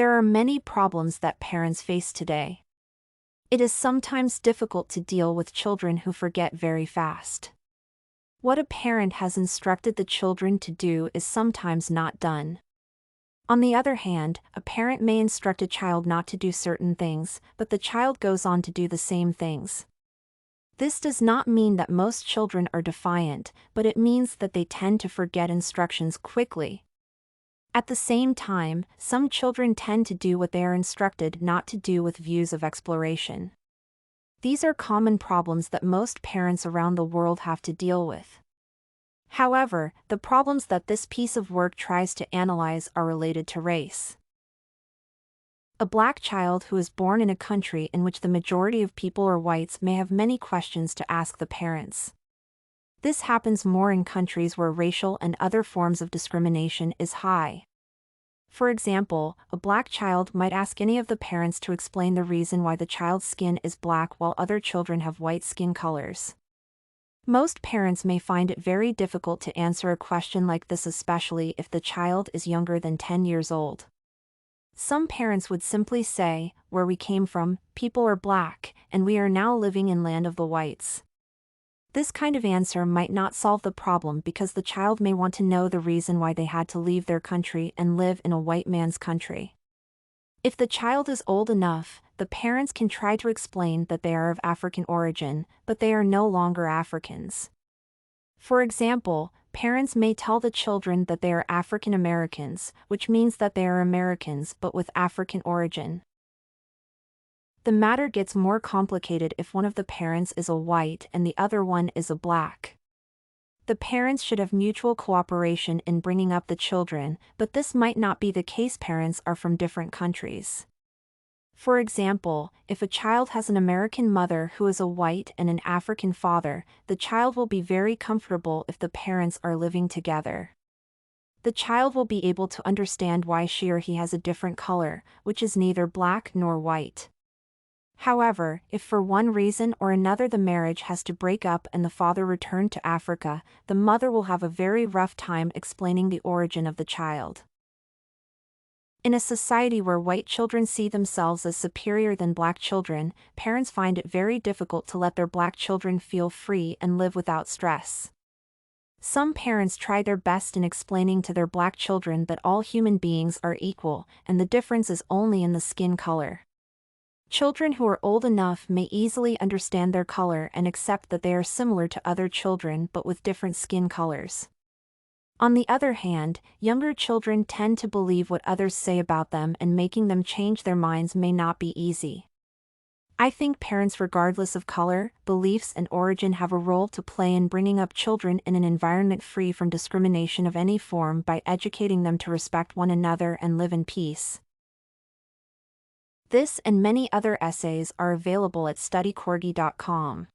There are many problems that parents face today. It is sometimes difficult to deal with children who forget very fast. What a parent has instructed the children to do is sometimes not done. On the other hand, a parent may instruct a child not to do certain things, but the child goes on to do the same things. This does not mean that most children are defiant, but it means that they tend to forget instructions quickly. At the same time, some children tend to do what they are instructed not to do with views of exploration. These are common problems that most parents around the world have to deal with. However, the problems that this piece of work tries to analyze are related to race. A black child who is born in a country in which the majority of people are whites may have many questions to ask the parents. This happens more in countries where racial and other forms of discrimination is high. For example, a black child might ask any of the parents to explain the reason why the child's skin is black while other children have white skin colors. Most parents may find it very difficult to answer a question like this, especially if the child is younger than 10 years old. Some parents would simply say, "Where we came from, people are black, and we are now living in land of the whites." This kind of answer might not solve the problem because the child may want to know the reason why they had to leave their country and live in a white man's country. If the child is old enough, the parents can try to explain that they are of African origin, but they are no longer Africans. For example, parents may tell the children that they are African Americans, which means that they are Americans but with African origin. The matter gets more complicated if one of the parents is a white and the other one is a black. The parents should have mutual cooperation in bringing up the children, but this might not be the case. Parents are from different countries. For example, if a child has an American mother who is a white and an African father, the child will be very comfortable if the parents are living together. The child will be able to understand why she or he has a different color, which is neither black nor white. However, if for one reason or another the marriage has to break up and the father return to Africa, the mother will have a very rough time explaining the origin of the child. In a society where white children see themselves as superior than black children, parents find it very difficult to let their black children feel free and live without stress. Some parents try their best in explaining to their black children that all human beings are equal, and the difference is only in the skin color. Children who are old enough may easily understand their color and accept that they are similar to other children but with different skin colors. On the other hand, younger children tend to believe what others say about them, and making them change their minds may not be easy. I think parents, regardless of color, beliefs, and origin, have a role to play in bringing up children in an environment free from discrimination of any form by educating them to respect one another and live in peace. This and many other essays are available at studycorgi.com.